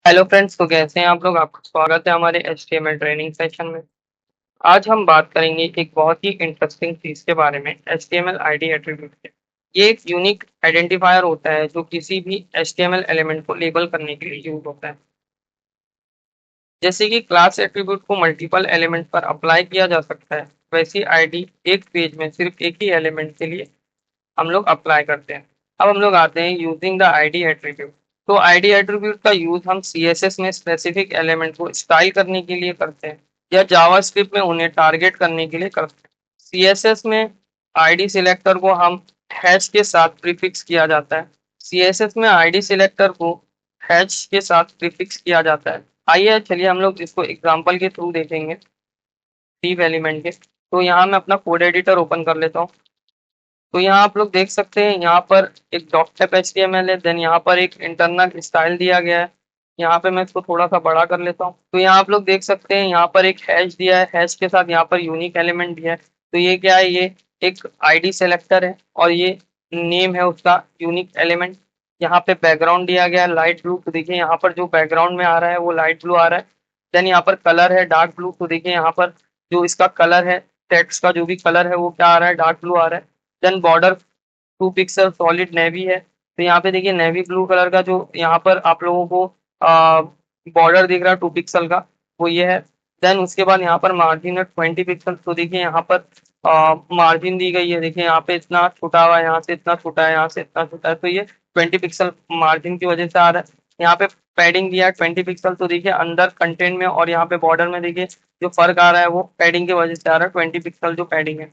Hello friends, तो कैसे हैं आप लोग। आपका स्वागत है हमारे HTML ट्रेनिंग सेशन में। आज हम बात करेंगे एक बहुत ही इंटरेस्टिंग चीज के बारे में, HTML आईडी एट्रीब्यूट के। ये एक यूनिक आइडेंटिफायर होता है जो किसी भी HTML एलिमेंट को लेबल करने के लिए यूज होता है। जैसे कि क्लास एट्रीब्यूट को मल्टीपल एलिमेंट पर अप्लाई किया जा सकता है, वैसी आईडी एक पेज में सिर्फ एक ही एलिमेंट के लिए हम लोग अप्लाई करते हैं। अब हम लोग आते हैं यूजिंग द आईडी एट्रीब्यूट। तो आईडी एट्रीब्यूट का यूज हम CSS में स्पेसिफिक एलिमेंट को स्टाइल करने के लिए करते हैं या जावास्क्रिप्ट में उन्हें टारगेट करने के लिए करते हैं। CSS में आईडी सिलेक्टर को हम हैश के साथ प्रीफिक्स किया जाता है। CSS में आईडी सिलेक्टर को हैश के साथ प्रीफिक्स किया जाता है। आइए चलिए हम लोग इसको एग्जांपल के थ्रू देखेंगे div एलिमेंट के। तो यहाँ मैं अपना कोड एडिटर ओपन कर लेता हूँ। तो यहाँ आप लोग देख सकते हैं, यहाँ पर एक डॉक्टेप HTML है, देन यहाँ पर एक इंटरनल स्टाइल दिया गया है। यहाँ पे मैं इसको थोड़ा सा बड़ा कर लेता हूँ। तो यहाँ आप लोग देख सकते हैं, यहाँ पर एक हैश दिया है, हैश के साथ यहाँ पर यूनिक एलिमेंट दिया है। तो ये क्या है, ये एक आईडी सेलेक्टर है और ये नेम है उसका यूनिक एलिमेंट। यहाँ पे बैकग्राउंड दिया गया है लाइट ब्लू। तो देखिए यहाँ पर जो बैकग्राउंड में आ रहा है वो लाइट ब्लू आ रहा है। देन यहाँ पर कलर है डार्क ब्लू। तो देखिए यहाँ पर जो इसका कलर है, टेक्स्ट का जो भी कलर है वो क्या आ रहा है, डार्क ब्लू आ रहा है। Then border 2 pixel solid navy है। तो यहाँ पे देखिए नेवी ब्लू कलर का जो यहाँ पर आप लोगों को बॉर्डर दिख रहा है 2 पिक्सल का, वो ये है। देन उसके बाद यहाँ पर मार्जिन है 20 पिक्सल। तो देखिए यहाँ पर मार्जिन दी गई है, देखिए यहाँ पे इतना छोटा हुआ है, यहाँ से इतना छोटा है, यहाँ से इतना छोटा है। तो ये 20 पिक्सल मार्जिन की वजह से आ रहा है। यहाँ पे पैडिंग दिया है 20 पिक्सल। तो देखिए अंदर कंटेंट में और यहाँ पे बॉर्डर में देखिए जो फर्क आ रहा है वो पैडिंग की वजह से आ रहा है, 20 पिक्सल जो पैडिंग है।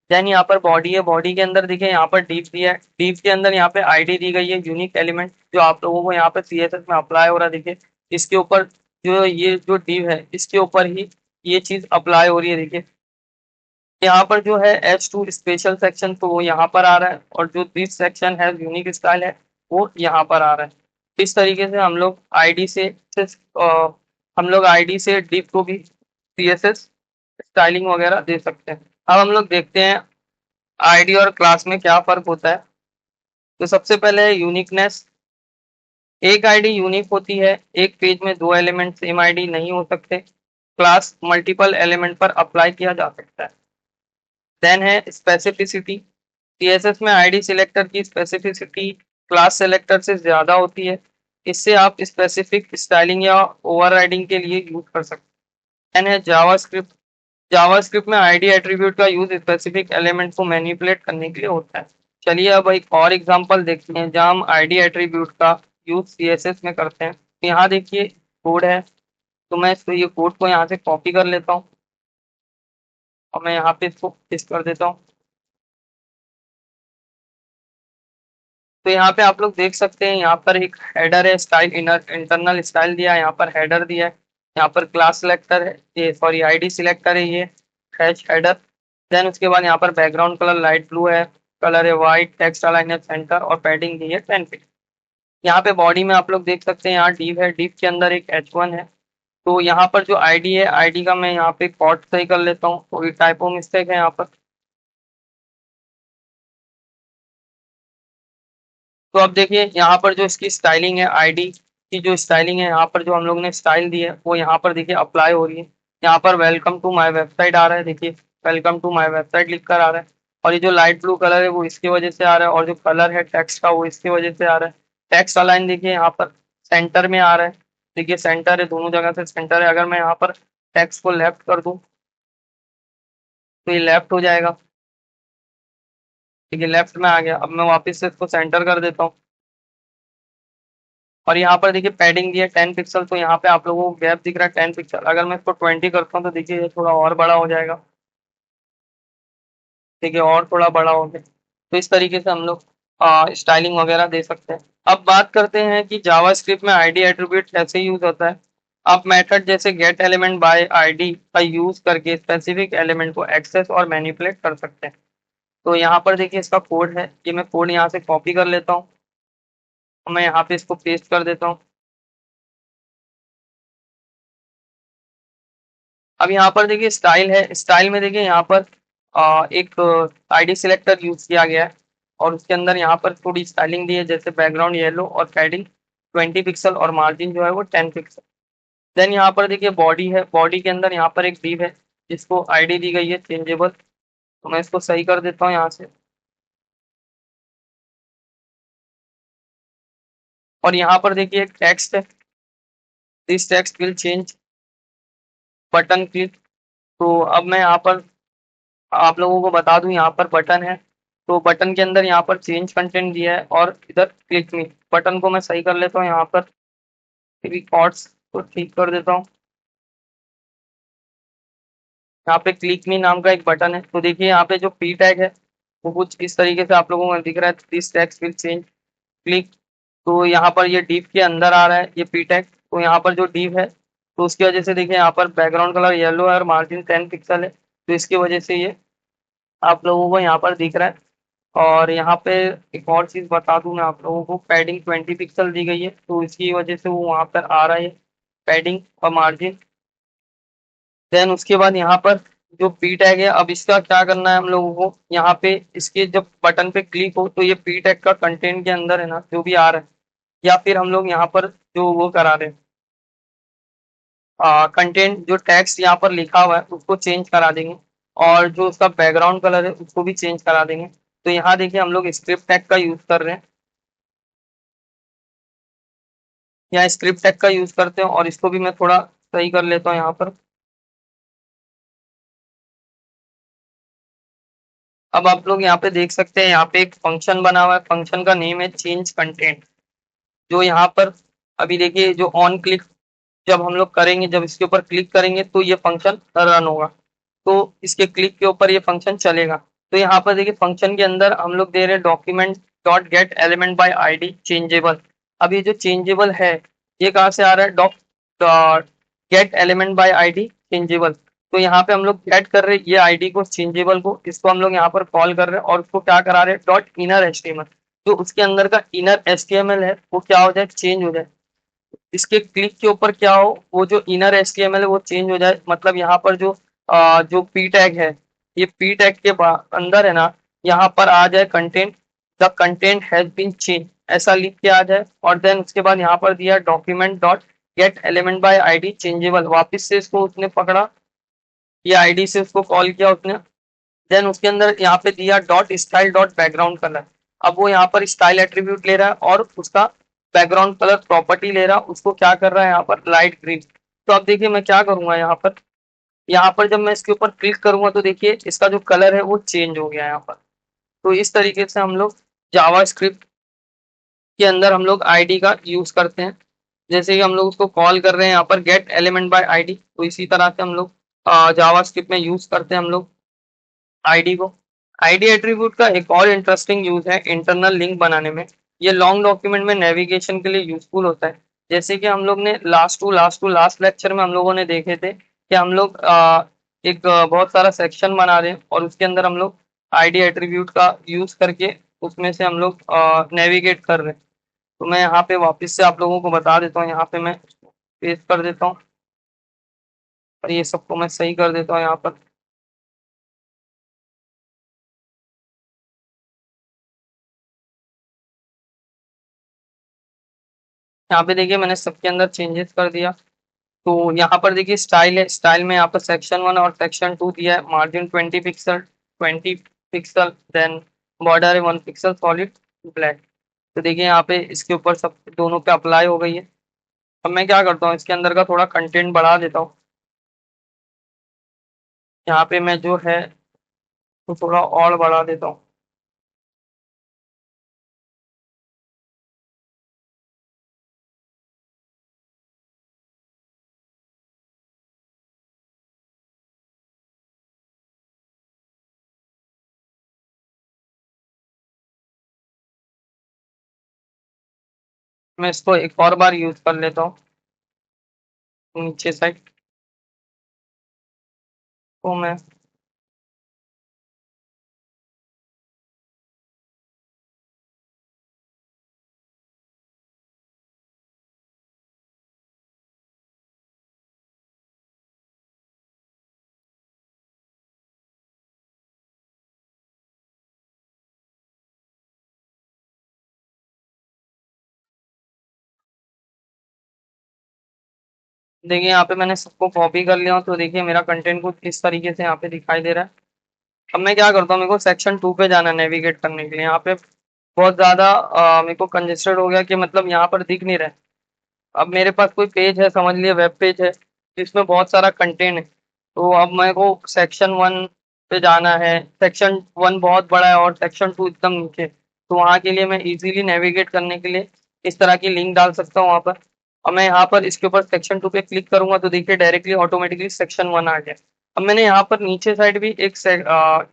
देन यहाँ पर बॉडी है, बॉडी के अंदर देखिए यहाँ पर डीप दिया है, डीप के अंदर यहाँ पे आईडी दी गई है, यूनिक एलिमेंट जो आप लोगों को यहाँ पे CSS में अप्लाई हो रहा है। देखिए इसके ऊपर जो ये जो डीप है इसके ऊपर ही ये चीज अप्लाई हो रही है। देखिए यहाँ पर जो है H2 स्पेशल सेक्शन तो वो यहाँ पर आ रहा है, और जो दिस सेक्शन है यूनिक स्टाइल है वो यहाँ पर आ रहा है। इस तरीके से हम लोग आईडी से हम लोग आईडी से डिप को भी CSS स्टाइलिंग वगैरह दे सकते हैं। अब हम लोग देखते हैं आईडी और क्लास में क्या फर्क होता है। तो सबसे पहले है यूनिकनेस। एक आईडी यूनिक होती है, एक पेज में दो एलिमेंट सेम आईडी नहीं हो सकते। क्लास मल्टीपल एलिमेंट पर अप्लाई किया जा सकता है। देन है स्पेसिफिसिटी। CSS में आईडी सिलेक्टर की स्पेसिफिसिटी क्लास सेलेक्टर से ज्यादा होती है। इससे आप स्पेसिफिक स्टाइलिंग या ओवरराइडिंग के लिए यूज कर सकते हैं। देन है जावास्क्रिप्ट। जावास्क्रिप्ट में आईडी एट्रीब्यूट का यूज स्पेसिफिक एलिमेंट को मैनिपुलेट करने के लिए होता है। चलिए अब एक और एग्जांपल देखते हैं जहां हम आईडी एट्रीब्यूट का यूज CSS में करते हैं। तो यहाँ देखिए कोड है। तो मैं इसको ये कोड को यहाँ से कॉपी कर लेता हूँ और मैं यहाँ पे इसको पेस्ट कर देता हूँ। तो यहाँ पे आप लोग देख सकते हैं, यहाँ पर एक हेडर है, स्टाइल इनर इंटरनल स्टाइल दिया है, यहाँ पर हेडर दिया है, यहाँ पर क्लास सिलेक्टर है, ये सॉरी आईडी सिलेक्टर है, ये हैश हेडर। देन उसके बाद यहाँ पर बैकग्राउंड कलर लाइट ब्लू है, कलर है वाइट, टेक्स्ट अलाइन है सेंटर और पैडिंग दी है 10 पिक्सल। यहाँ पे बॉडी में आप लोग देख सकते हैं, यहाँ डिव है, डिव के अंदर एक H1 है। तो यहाँ पर जो आईडी है, आईडी का मैं यहाँ पे कॉट सही कर लेता हूँ, थोड़ी टाइपो मिस्टेक है यहाँ पर। तो अब देखिए यहाँ पर जो इसकी स्टाइलिंग है, आईडी की जो स्टाइलिंग है, यहाँ पर जो हम लोग ने स्टाइल दी है वो यहाँ पर देखिए अप्लाई हो रही है। यहाँ पर वेलकम टू माय वेबसाइट आ रहा है, देखिए वेलकम टू माय वेबसाइट लिख कर आ रहा है। और ये जो लाइट ब्लू कलर है वो इसकी वजह से आ रहा है, और जो कलर है टेक्स्ट का वो इसकी वजह से आ रहा है। टेक्स्ट अलाइन देखिए यहाँ पर सेंटर में आ रहा है, देखिए सेंटर है, दोनों जगह से सेंटर है। अगर मैं यहाँ पर टेक्स्ट को लेफ्ट कर दूँ तो ये लेफ्ट हो जाएगा, ठीक है लेफ्ट में आ गया। अब मैं वापस से इसको सेंटर कर देता हूँ। और यहाँ पर देखिए पैडिंग दी है 10 पिक्सल। तो यहाँ पे आप लोगों को गैप दिख रहा है 10 पिक्सल। अगर मैं इसको 20 करता हूँ तो देखिए ये थोड़ा और बड़ा हो जाएगा, देखिए और थोड़ा बड़ा हो गया। तो इस तरीके से हम लोग स्टाइलिंग वगैरह दे सकते हैं। अब बात करते हैं कि जावास्क्रिप्ट में आईडी एट्रीब्यूट कैसे यूज होता है। आप मेथड जैसे गेट एलिमेंट बाय आईडी का यूज करके स्पेसिफिक एलिमेंट को एक्सेस और मैनिपुलेट कर सकते हैं। तो यहाँ पर देखिए इसका कोड है, ये मैं कोड यहाँ से कॉपी कर लेता हूँ और मैं यहाँ पे इसको पेस्ट कर देता हूँ। अब यहाँ पर देखिए स्टाइल है, स्टाइल में देखिए यहाँ पर एक आईडी सिलेक्टर यूज किया गया है, और उसके अंदर यहाँ पर थोड़ी स्टाइलिंग दी है जैसे बैकग्राउंड येलो और पैडिंग 20 पिक्सल और मार्जिन जो है वो 10 पिक्सल। देन यहाँ पर देखिए बॉडी है, बॉडी के अंदर यहाँ पर एक div है जिसको आईडी दी गई है चेंजेबल। तो मैं इसको सही कर देता हूँ यहाँ से। और यहाँ पर देखिए एक टेक्स्ट है, this text will change button click. तो अब मैं यहाँ पर आप लोगों को बता दूं, यहाँ पर बटन है, तो बटन के अंदर यहाँ पर चेंज कंटेंट दिया है और इधर क्लिक मी। बटन को मैं सही कर लेता हूँ यहाँ पर, रिकॉर्ड्स को ठीक कर देता हूँ। यहाँ पे क्लिक मी नाम का एक बटन है, तो देखिए यहाँ पे जो पी टैग है वो कुछ इस तरीके से आप लोगों को दिख रहा है, this text will change click. तो यहाँ पर ये डिव के अंदर आ रहा है ये पी टैग, तो यहाँ पर जो डिव है तो उसकी वजह से देखिए यहाँ पर बैकग्राउंड कलर येलो है और मार्जिन 10 पिक्सल है, तो इसकी वजह से ये आप लोगों को यहाँ पर दिख रहा है। और यहाँ पे एक और चीज बता दूं मैं आप लोगों को, पैडिंग 20 पिक्सल दी गई है, तो इसकी वजह से वो वहां पर आ रहा है पैडिंग और मार्जिन। देन उसके बाद यहाँ पर जो पी टैग है, अब इसका क्या करना है हम लोगों को, यहाँ पे इसके जब बटन पे क्लिक हो तो ये पी टैग का कंटेंट के अंदर है ना जो भी आ रहा है, या फिर हम लोग यहाँ पर जो वो करा रहे हैं कंटेंट, जो टेक्स्ट यहाँ पर लिखा हुआ है उसको चेंज करा देंगे, और जो उसका बैकग्राउंड कलर है उसको भी चेंज करा देंगे। तो यहाँ देखिए हम लोग स्क्रिप्ट टैग का यूज कर रहे हैं, यहाँ स्क्रिप्ट टैग का यूज करते हैं, और इसको भी मैं थोड़ा सही कर लेता हूँ यहाँ पर। अब आप लोग यहाँ पे देख सकते हैं, यहाँ पे एक फंक्शन बना हुआ है, फंक्शन का नेम है चेंज कंटेंट। जो यहाँ पर अभी देखिए जो ऑन क्लिक जब हम लोग करेंगे, जब इसके ऊपर क्लिक करेंगे तो ये फंक्शन रन होगा, तो इसके क्लिक के ऊपर ये फंक्शन चलेगा। तो यहाँ पर देखिए फंक्शन के अंदर हम लोग दे रहे हैं document dot gate element by ID changeable. अब ये जो चेंजेबल है ये कहाँ से आ रहा है, dot gate element by ID changeable. तो यहाँ पे हम लोग गेट कर रहे हैं ये आईडी को, चेंजेबल को, इसको हम लोग यहाँ पर कॉल कर रहे हैं, और उसको क्या करा रहे हैं, डॉट इनर एचटीएमएल। जो उसके अंदर का इनर एचटीएमएल है वो क्या हो जाए, चेंज हो जाए। इसके क्लिक के ऊपर क्या हो, वो जो इनर एचटीएमएल है वो चेंज हो जाए, मतलब यहाँ पर जो जो पी टैग है, ये पी टैग के अंदर है ना, यहाँ पर आ जाए content, the content has been change, ऐसा लिख के आ जाए। और देन उसके बाद यहाँ पर दिया document dot gate element by ID changeable, वापस से इसको उसने पकड़ा, ये आईडी से उसको कॉल किया उसने। देन उसके अंदर यहाँ पे दिया dot style dot background colour. अब वो यहाँ पर स्टाइल एट्रीब्यूट ले रहा है और उसका बैकग्राउंड कलर प्रॉपर्टी ले रहा है, उसको क्या कर रहा है यहाँ पर, लाइट ग्रीन। तो अब देखिए मैं क्या करूंगा यहाँ पर, जब मैं इसके ऊपर क्लिक करूंगा तो देखिए इसका जो कलर है वो चेंज हो गया यहाँ पर। तो इस तरीके से हम लोग जावा स्क्रिप्ट के अंदर हम लोग आईडी का यूज करते हैं। जैसे कि हम लोग उसको कॉल कर रहे हैं यहाँ पर गेट एलिमेंट बाय आईडी, तो इसी तरह से हम लोग जावा स्क्रिप्ट में यूज करते हैं हम लोग आईडी को। आईडी एट्रीब्यूट का एक और इंटरेस्टिंग यूज है इंटरनल लिंक बनाने में। ये लॉन्ग डॉक्यूमेंट में नेविगेशन के लिए यूजफुल होता है। जैसे कि हम लोग ने लास्ट लेक्चर में हम लोगों ने देखे थे कि हम लोग एक बहुत सारा सेक्शन बना रहे हैं और उसके अंदर हम लोग आईडी एट्रीब्यूट का यूज करके उसमें से हम लोग नेविगेट कर रहे हैं। तो मैं यहाँ पे वापस से आप लोगों को बता देता हूँ, यहाँ पे मैं पेस्ट कर देता हूँ और ये सबको मैं सही कर देता हूँ यहाँ पर। यहाँ पे देखिए मैंने सबके अंदर चेंजेस कर दिया। तो यहाँ पर देखिए स्टाइल है, स्टाइल में यहाँ पर सेक्शन 1 और सेक्शन 2 दिया है, मार्जिन 20 पिक्सल देन बॉर्डर है 1 पिक्सल सॉलिड ब्लैक। तो देखिए यहाँ पे इसके ऊपर सब दोनों पे अप्लाई हो गई है। अब मैं क्या करता हूँ, इसके अंदर का थोड़ा कंटेंट बढ़ा देता हूँ। यहाँ पे मैं जो है तो थोड़ा और बढ़ा देता हूँ। मैं इसको एक और बार यूज कर लेता हूँ नीचे साइड। तो मैं देखिए यहाँ पे मैंने सबको कॉपी कर लिया हूँ, तो देखिए मेरा कंटेंट कुछ इस तरीके से यहाँ पे दिखाई दे रहा है। अब मैं क्या करता हूँ, मेरे को सेक्शन 2 पे जाना है नेविगेट करने के लिए। यहाँ पे बहुत ज़्यादा मेरे को कंजेस्टेड हो गया कि मतलब यहाँ पर दिख नहीं रहा है। अब मेरे पास कोई पेज है, समझ लिए वेब पेज है, जिसमें बहुत सारा कंटेंट है। तो अब मेरे को सेक्शन 1 पे जाना है। सेक्शन 1 बहुत बड़ा है और सेक्शन 2 एकदम नीचे। तो वहाँ के लिए मैं इजीली नेविगेट करने के लिए इस तरह की लिंक डाल सकता हूँ वहाँ पर। और मैं यहाँ पर इसके ऊपर सेक्शन 2 पे क्लिक करूंगा तो देखिए डायरेक्टली ऑटोमेटिकली सेक्शन 1 आ गया। अब मैंने यहाँ पर नीचे साइड भी एक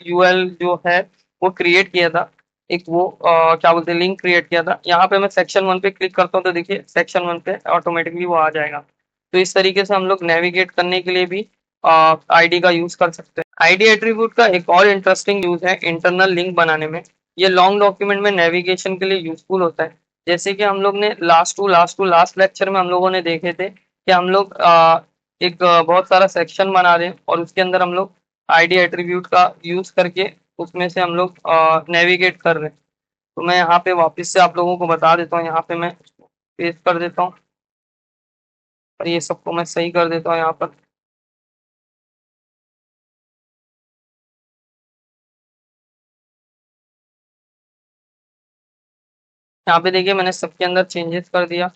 यूएल जो है वो क्रिएट किया था। एक वो क्या बोलते हैं लिंक क्रिएट किया था। यहाँ पे मैं सेक्शन 1 पे क्लिक करता हूँ तो देखिए सेक्शन 1 पे ऑटोमेटिकली वो आ जाएगा। तो इस तरीके से हम लोग नेविगेट करने के लिए भी आईडी का यूज कर सकते हैं। आईडी एट्रीब्यूट का एक और इंटरेस्टिंग यूज है इंटरनल लिंक बनाने में। ये लॉन्ग डॉक्यूमेंट में नेविगेशन के लिए यूजफुल होता है। जैसे कि हम लोग ने लास्ट लेक्चर में हम लोगों ने देखे थे कि हम लोग एक बहुत सारा सेक्शन बना रहे हैं और उसके अंदर हम लोग आईडी एट्रीब्यूट का यूज करके उसमें से हम लोग नेविगेट कर रहे हैं। तो मैं यहाँ पे वापस से आप लोगों को बता देता हूँ। यहाँ पे मैं पेस्ट कर देता हूँ और ये सबको मैं सही कर देता हूँ यहाँ पर। यहाँ पे देखिए मैंने सबके अंदर चेंजेस कर दिया।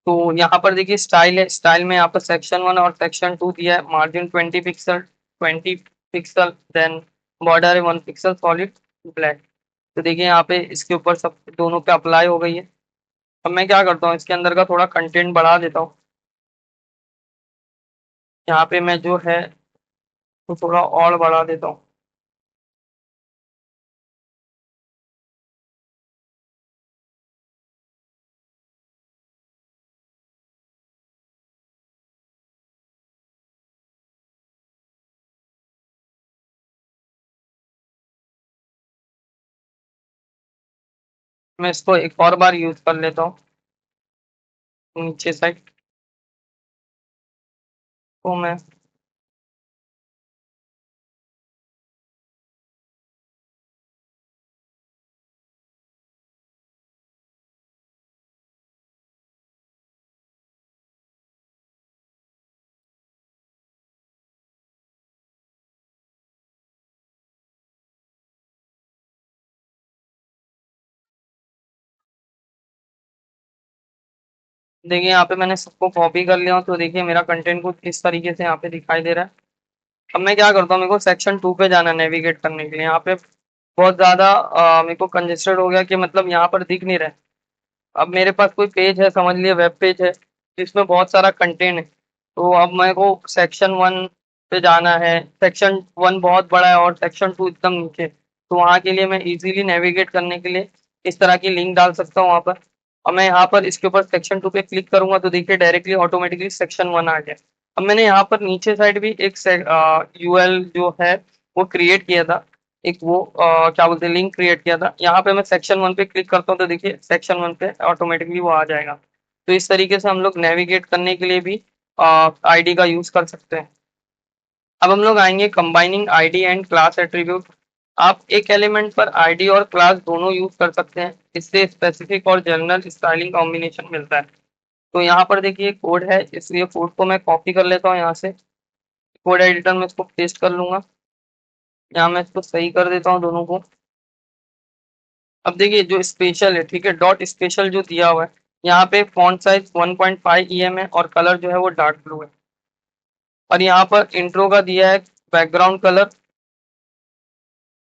तो यहाँ पर देखिए स्टाइल है, स्टाइल में यहाँ पर सेक्शन 1 और सेक्शन 2 दिया है। मार्जिन 20 पिक्सल देन बॉर्डर है 1 पिक्सल सॉलिड ब्लैक। तो देखिए यहाँ पे इसके ऊपर सब दोनों पे अप्लाई हो गई है। अब मैं क्या करता हूँ, इसके अंदर का थोड़ा कंटेंट बढ़ा देता हूँ। यहाँ पे मैं जो है तो थोड़ा और बढ़ा देता हूँ। मैं इसको एक और बार यूज कर लेता हूँ नीचे साइड। तो देखिए यहाँ पे मैंने सबको कॉपी कर लिया हूँ, तो देखिए मेरा कंटेंट कुछ इस तरीके से यहाँ पे दिखाई दे रहा है। अब मैं क्या करता हूँ, मेरे को सेक्शन 2 पे जाना है नेविगेट करने के लिए। यहाँ पे बहुत ज़्यादा मेरे को कंजेस्टेड हो गया कि मतलब यहाँ पर दिख नहीं रहा है। अब मेरे पास कोई पेज है, समझ लिए वेब पेज है, जिसमें बहुत सारा कंटेंट है। तो अब मेरे को सेक्शन 1 पे जाना है। सेक्शन 1 बहुत बड़ा है और सेक्शन 2 एकदम नीचे। तो वहाँ के लिए मैं इजीली नेविगेट करने के लिए इस तरह की लिंक डाल सकता हूँ वहाँ पर। और मैं यहाँ पर इसके ऊपर सेक्शन 2 पे क्लिक करूंगा तो देखिए डायरेक्टली ऑटोमेटिकली सेक्शन 1 आ गया। अब मैंने यहाँ पर नीचे साइड भी एक यूएल जो है वो क्रिएट किया था। एक वो क्या बोलते हैं लिंक क्रिएट किया था। यहाँ पे मैं सेक्शन 1 पे क्लिक करता हूँ तो देखिए सेक्शन 1 पे ऑटोमेटिकली वो आ जाएगा। तो इस तरीके से हम लोग नेविगेट करने के लिए भी आईडी का यूज कर सकते हैं। अब हम लोग आएंगे combining ID and class attribute. आप एक एलिमेंट पर आईडी और क्लास दोनों यूज कर सकते हैं। इससे स्पेसिफिक और जनरल स्टाइलिंग कॉम्बिनेशन मिलता है। तो यहाँ पर देखिए कोड है, इसलिए कोड को मैं कॉपी कर लेता हूँ यहाँ से। कोड एडिटर में इसको पेस्ट कर लूंगा। यहाँ मैं इसको सही कर देता हूँ दोनों को। अब देखिए जो स्पेशल है, ठीक है, डॉट स्पेशल जो दिया हुआ है, यहाँ पे फॉन्ट साइज 1.5 EM है और कलर जो है वो डार्क ब्लू है। और यहाँ पर इंट्रो का दिया है बैकग्राउंड कलर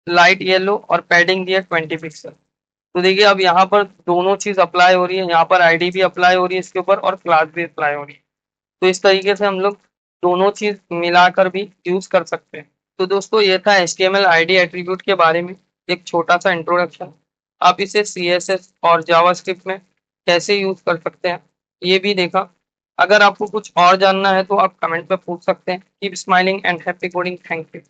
लाइट येलो और पैडिंग दिया है 20 पिक्सल। तो देखिए अब यहाँ पर दोनों चीज अप्लाई हो रही है। यहाँ पर आईडी भी अप्लाई हो रही है इसके ऊपर और क्लास भी अप्लाई हो रही है। तो इस तरीके से हम लोग दोनों चीज मिलाकर भी यूज कर सकते हैं। तो दोस्तों ये था HTML आईडी एट्रीब्यूट के बारे में एक छोटा सा इंट्रोडक्शन। आप इसे CSS और जावास्क्रिप्ट में कैसे यूज कर सकते हैं ये भी देखा। अगर आपको कुछ और जानना है तो आप कमेंट में पूछ सकते हैं। Keep smiling and happy coding. Thank you.